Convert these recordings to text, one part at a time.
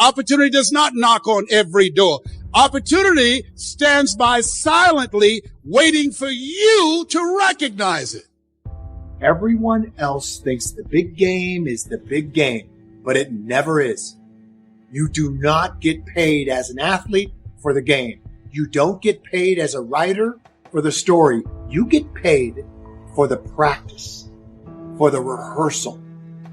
Opportunity does not knock on every door. Opportunity stands by silently waiting for you to recognize it. Everyone else thinks the big game is the big game, but it never is. You do not get paid as an athlete for the game. You don't get paid as a writer for the story. You get paid for the practice, for the rehearsal,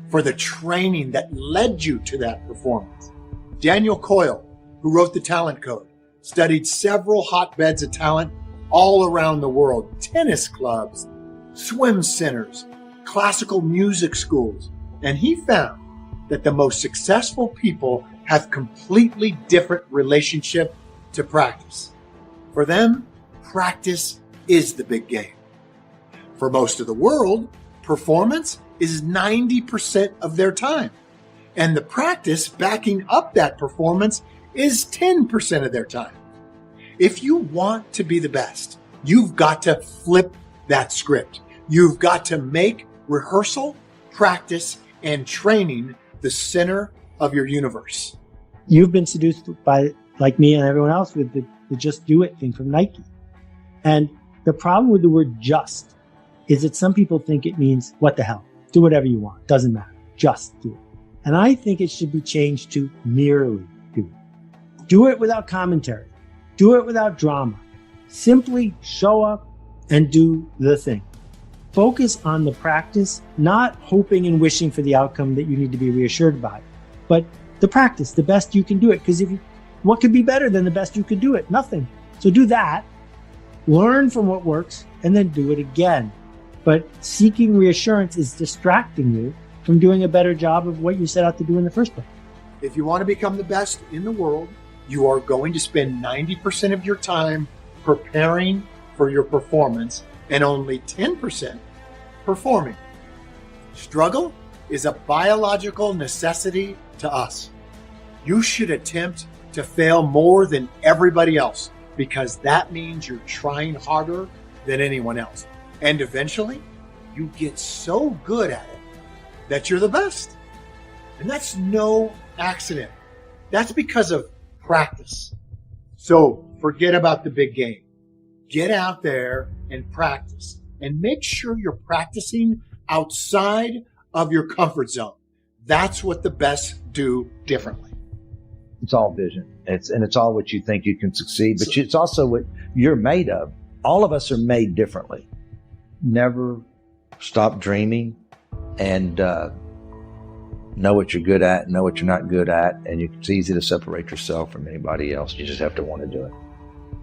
for the training that led you to that performance. Daniel Coyle, who wrote the Talent Code, studied several hotbeds of talent all around the world, tennis clubs, swim centers, classical music schools, and he found that the most successful people have completely different relationship to practice. For them, practice is the big game. For most of the world, performance is 90% of their time, and the practice backing up that performance is 10% of their time. If you want to be the best, you've got to flip that script. You've got to make rehearsal, practice, and training the center of your universe. You've been seduced by, like me and everyone else, with the just do it thing from Nike. And the problem with the word just is that some people think it means, what the hell? Do whatever you want. Doesn't matter. Just do it. And I think it should be changed to merely do it. Do it without commentary. Do it without drama. Simply show up and do the thing. Focus on the practice, not hoping and wishing for the outcome that you need to be reassured by, but the practice, the best you can do it. Because what could be better than the best you could do it? Nothing. So do that, learn from what works, and then do it again. But seeking reassurance is distracting you from doing a better job of what you set out to do in the first place. If you want to become the best in the world, you are going to spend 90% of your time preparing for your performance and only 10% performing. Struggle is a biological necessity to us. You should attempt to fail more than everybody else, because that means you're trying harder than anyone else. And eventually, you get so good at it that you're the best. And that's no accident. That's because of practice. So forget about the big game. Get out there and practice, and make sure you're practicing outside of your comfort zone. That's what the best do differently. It's all vision. It's all what you think you can succeed, but it's also what you're made of. All of us are made differently. Never stop dreaming, and know what you're good at, know what you're not good at, and it's easy to separate yourself from anybody else. You just have to want to do it.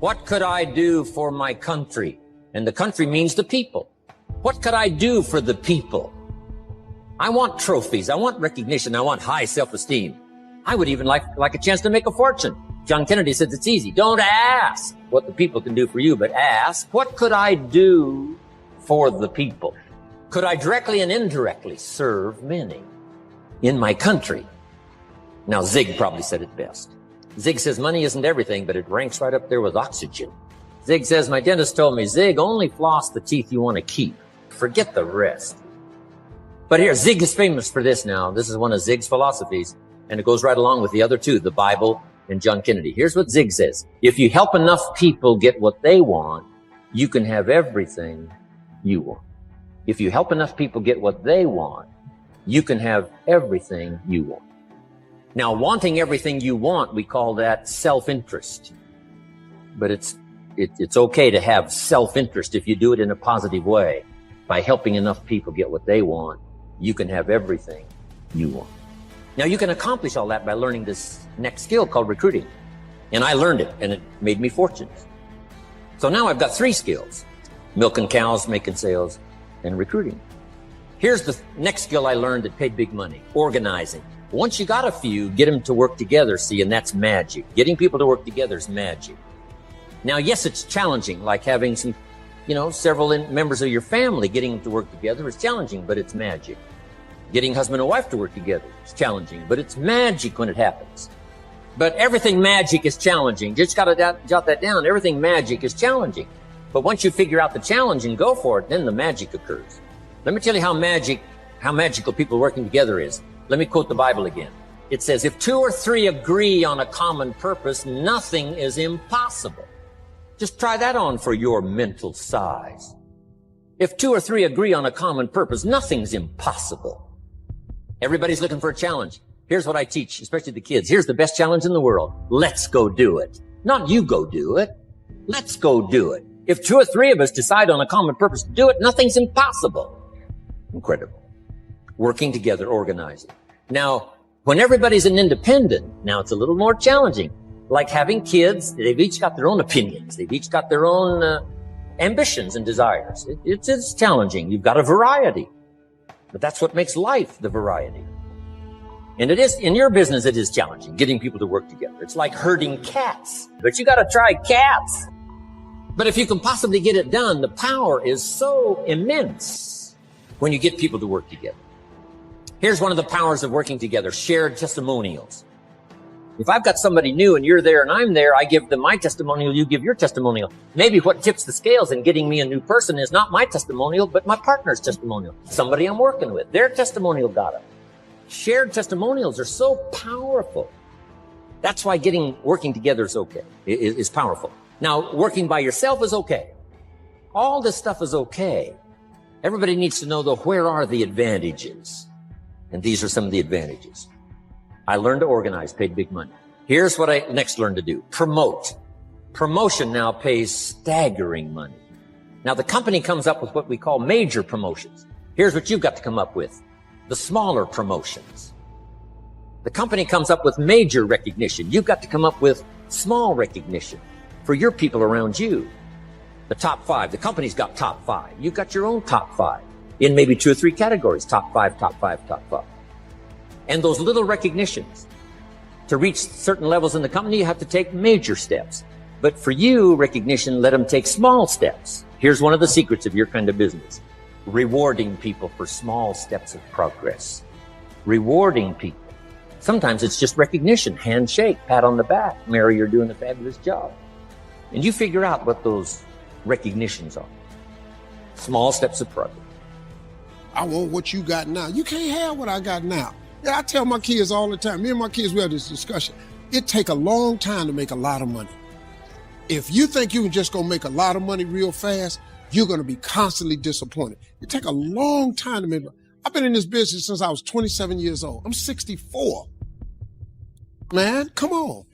What could I do for my country? And the country means the people. What could I do for the people? I want trophies. I want recognition. I want high self-esteem. I would even like a chance to make a fortune. John Kennedy said it's easy. Don't ask what the people can do for you, but ask, what could I do for the people? Could I directly and indirectly serve many in my country? Now, Zig probably said it best. Zig says money isn't everything, but it ranks right up there with oxygen. Zig says, my dentist told me, Zig, only floss the teeth you want to keep. Forget the rest. But here, Zig is famous for this now. This is one of Zig's philosophies, and it goes right along with the other two, the Bible and John Kennedy. Here's what Zig says. If you help enough people get what they want, you can have everything you want. If you help enough people get what they want, you can have everything you want. Now, wanting everything you want, we call that self-interest. But it's okay to have self-interest if you do it in a positive way. By helping enough people get what they want, you can have everything you want. Now, you can accomplish all that by learning this next skill called recruiting. And I learned it, and it made me fortunate. So now I've got 3 skills: milking cows, making sales, and recruiting. Here's the next skill I learned that paid big money: organizing. Once you got a few, get them to work together, see, and that's magic. Getting people to work together is magic. Now, yes, it's challenging, like having several members of your family. Getting them to work together is challenging, but it's magic. Getting husband and wife to work together is challenging, but it's magic when it happens. But everything magic is challenging. Just got to jot that down. Everything magic is challenging. But once you figure out the challenge and go for it, then the magic occurs. Let me tell you how magical people working together is. Let me quote the Bible again. It says, if 2 or 3 agree on a common purpose, nothing is impossible. Just try that on for your mental size. If 2 or 3 agree on a common purpose, nothing's impossible. Everybody's looking for a challenge. Here's what I teach, especially the kids. Here's the best challenge in the world. Let's go do it. Not you go do it. Let's go do it. If 2 or 3 of us decide on a common purpose to do it, nothing's impossible. Incredible. Working together, organizing. Now, when everybody's an independent, now it's a little more challenging. Like having kids, they've each got their own opinions. They've each got their own ambitions and desires. It's challenging. You've got a variety. But that's what makes life, the variety. And it is, in your business, it is challenging, getting people to work together. It's like herding cats, but you got to try cats. But if you can possibly get it done, the power is so immense when you get people to work together. Here's one of the powers of working together, shared testimonials. If I've got somebody new and you're there and I'm there, I give them my testimonial, you give your testimonial. Maybe what tips the scales in getting me a new person is not my testimonial, but my partner's testimonial. Somebody I'm working with, their testimonial got it. Shared testimonials are so powerful. That's why working together is okay, is powerful. Now, working by yourself is okay. All this stuff is okay. Everybody needs to know, though, where are the advantages? And these are some of the advantages. I learned to organize, paid big money. Here's what I next learned to do. Promote. Promotion now pays staggering money. Now, the company comes up with what we call major promotions. Here's what you've got to come up with. The smaller promotions. The company comes up with major recognition. You've got to come up with small recognition for your people around you. The top 5. The company's got top 5. You've got your own top 5 in maybe 2 or 3 categories. Top 5, top 5, top 5. And those little recognitions, to reach certain levels in the company, you have to take major steps. But for you, recognition, let them take small steps. Here's one of the secrets of your kind of business. Rewarding people for small steps of progress. Rewarding people. Sometimes it's just recognition, handshake, pat on the back. Mary, you're doing a fabulous job. And you figure out what those recognitions are. Small steps of progress. I want what you got now. You can't have what I got now. Yeah, I tell my kids all the time, me and my kids, we have this discussion. It take a long time to make a lot of money. If you think you can just go make a lot of money real fast, you're going to be constantly disappointed. It take a long time to make money. I've been in this business since I was 27 years old. I'm 64. Man, come on.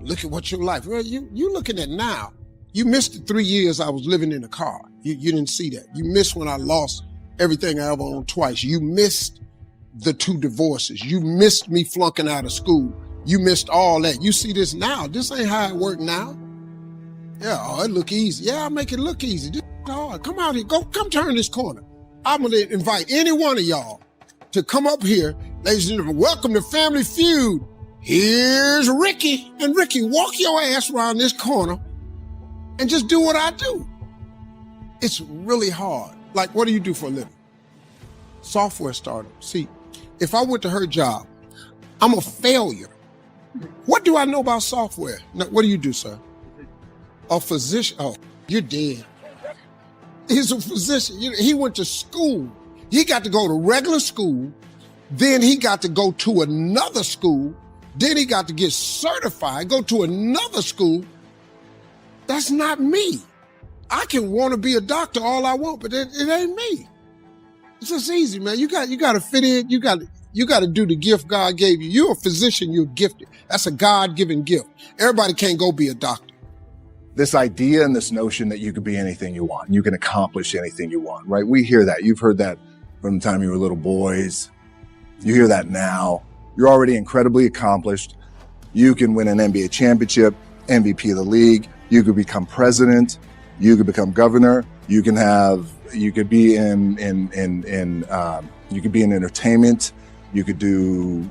Look at what your life, well, you looking at now. You missed the 3 years I was living in a car. You didn't see that. You missed when I lost everything I ever owned twice. You missed the 2 divorces. You missed me flunking out of school. You missed all that. You see this now. This ain't how it work now. Yeah, oh, it look easy. Yeah, I make it look easy. This is hard. Come out here. Come turn this corner. I'm going to invite any one of y'all to come up here. Ladies and gentlemen, welcome to Family Feud. Here's Ricky. And Ricky, walk your ass around this corner and just do what I do. It's really hard. Like, what do you do for a living? Software startup. See, if I went to her job, I'm a failure. What do I know about software? Now, what do you do, sir? A physician. Oh, you're dead. He's a physician. He went to school. He got to go to regular school. Then he got to go to another school. Then he got to get certified, go to another school. That's not me. I can want to be a doctor all I want, but it ain't me. It's just easy, man. You got to fit in. You got to do the gift God gave you. You're a physician. You're gifted. That's a God-given gift. Everybody can't go be a doctor. This idea and this notion that you can be anything you want, you can accomplish anything you want, right? We hear that. You've heard that from the time you were little boys. You hear that now. You're already incredibly accomplished. You can win an NBA championship, MVP of the league. You could become president. You could become governor. You could be in entertainment. You could do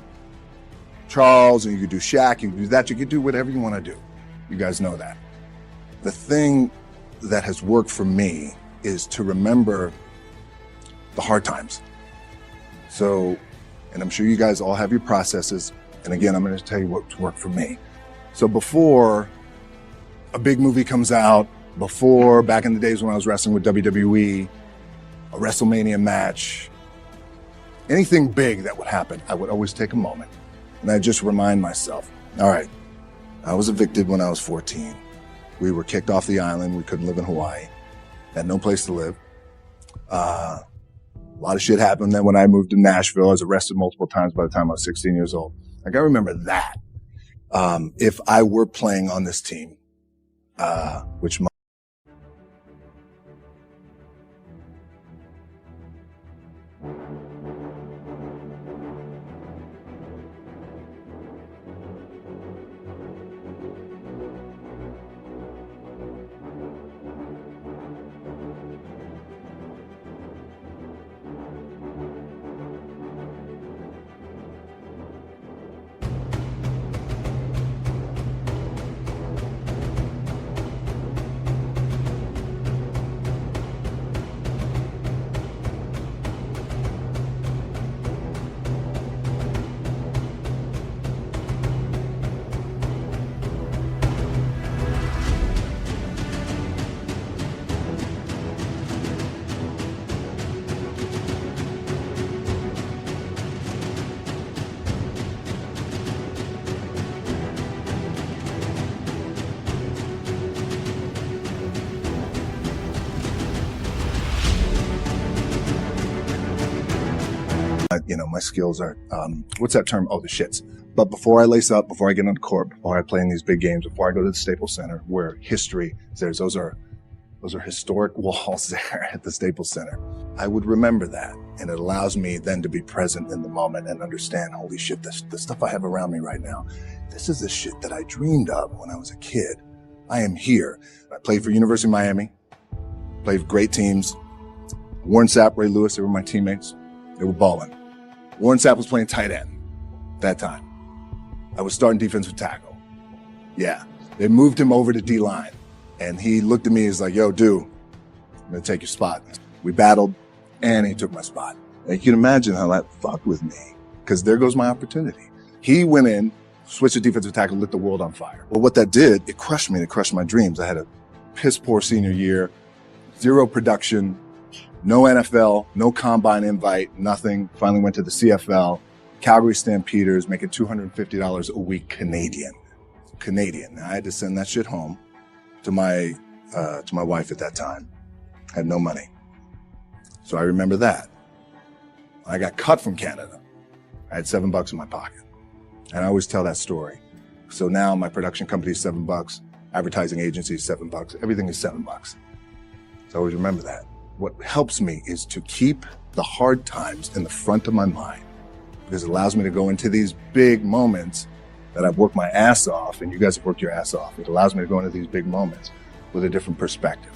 Charles, and you could do Shaq. You could do that. You could do whatever you want to do. You guys know that. The thing that has worked for me is to remember the hard times. So, and I'm sure you guys all have your processes. And again, I'm going to tell you what's worked for me. So before a big movie comes out, before back in the days when I was wrestling with WWE, a WrestleMania match, anything big that would happen, I would always take a moment and I'd just remind myself, all right, I was evicted when I was 14. We were kicked off the island. We couldn't live in Hawaii. Had no place to live. A lot of shit happened. Then when I moved to Nashville, I was arrested multiple times by the time I was 16 years old. Like, I remember that. If I were playing on this team, which my skills are, what's that term? Oh, the shits. But before I lace up, before I get on the court, before I play in these big games, before I go to the Staples Center, where history is there, those are historic walls there at the Staples Center. I would remember that. And it allows me then to be present in the moment and understand, holy shit, the stuff I have around me right now, this is the shit that I dreamed of when I was a kid. I am here. I played for University of Miami, played for great teams. Warren Sapp, Ray Lewis, they were my teammates. They were balling. Warren Sapp was playing tight end that time. I was starting defensive tackle. Yeah. They moved him over to D-line. And he looked at me, he's like, yo, dude, I'm going to take your spot. We battled, and he took my spot. And you can imagine how that fucked with me, because there goes my opportunity. He went in, switched to defensive tackle, lit the world on fire. Well, what that did, it crushed me. It crushed my dreams. I had a piss-poor senior year, 0 production, no NFL, no combine invite, nothing. Finally went to the CFL, Calgary Stampeders, making $250 a week Canadian. Now, I had to send that shit home to my wife at that time. Had no money. So I remember that. I got cut from Canada. I had $7 in my pocket. And I always tell that story. So now my production company is $7, advertising agency is $7, everything is $7. So I always remember that. What helps me is to keep the hard times in the front of my mind, because it allows me to go into these big moments that I've worked my ass off, and you guys have worked your ass off. It allows me to go into these big moments with a different perspective.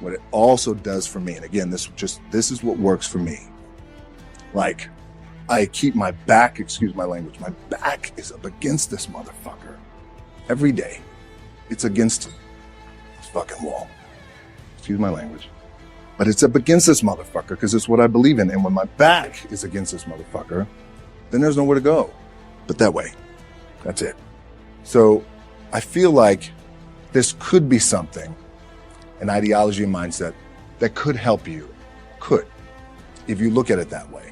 What it also does for me, and again, this is what works for me. Like, I keep my back, excuse my language, my back is up against this motherfucker every day. It's against this fucking wall. Excuse my language. But it's up against this motherfucker because it's what I believe in. And when my back is against this motherfucker, then there's nowhere to go but that way. That's it. So I feel like this could be something, an ideology and mindset that could help you. Could, if you look at it that way.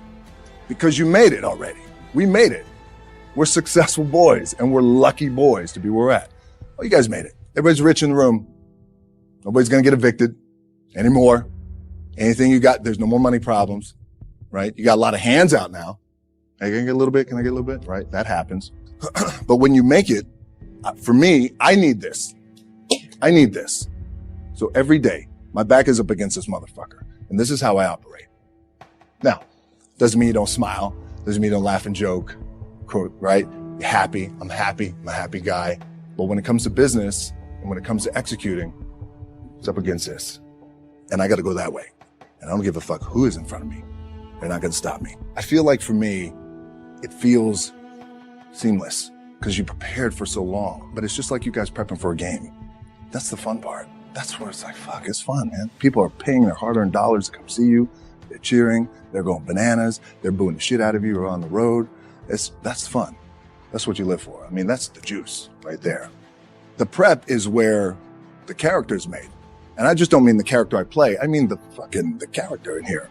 Because you made it already. We made it. We're successful boys, and we're lucky boys to be where we're at. Oh, you guys made it. Everybody's rich in the room. Nobody's going to get evicted anymore. Anything you got, there's no more money problems, right? You got a lot of hands out now. Hey, can I get a little bit? Can I get a little bit? Right? That happens. But when you make it, for me, I need this. I need this. So every day, my back is up against this motherfucker. And this is how I operate. Now, doesn't mean you don't smile. Doesn't mean you don't laugh and joke, right? You're happy. I'm happy. I'm a happy guy. But when it comes to business and when it comes to executing, it's up against this. And I got to go that way. And I don't give a fuck who is in front of me. They're not going to stop me. I feel like for me, it feels seamless because you prepared for so long. But it's just like you guys prepping for a game. That's the fun part. That's where it's like, fuck, it's fun, man. People are paying their hard-earned dollars to come see you. They're cheering. They're going bananas. They're booing the shit out of you or on the road. That's fun. That's what you live for. I mean, that's the juice right there. The prep is where the character's made. And I just don't mean the character I play. I mean the character in here.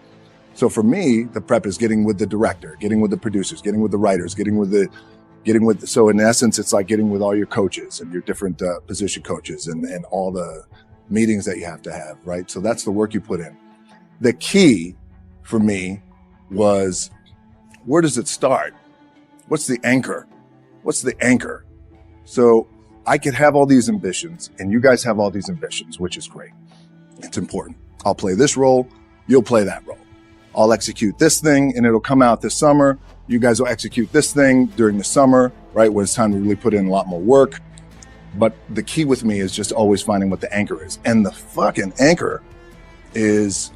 So for me, the prep is getting with the director, getting with the producers, getting with the writers, so in essence, it's like getting with all your coaches and your different position coaches and all the meetings that you have to have, right? So that's the work you put in. The key for me was, where does it start? What's the anchor? What's the anchor? So I could have all these ambitions and you guys have all these ambitions, which is great. It's important. I'll play this role. You'll play that role. I'll execute this thing and it'll come out this summer. You guys will execute this thing during the summer, right? When it's time to really put in a lot more work. But the key with me is just always finding what the anchor is. And the fucking anchor is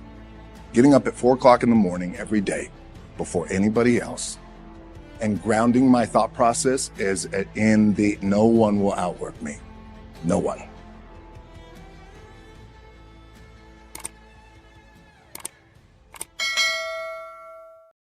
getting up at 4 o'clock in the morning every day before anybody else and grounding my thought process is in the no one will outwork me. No one.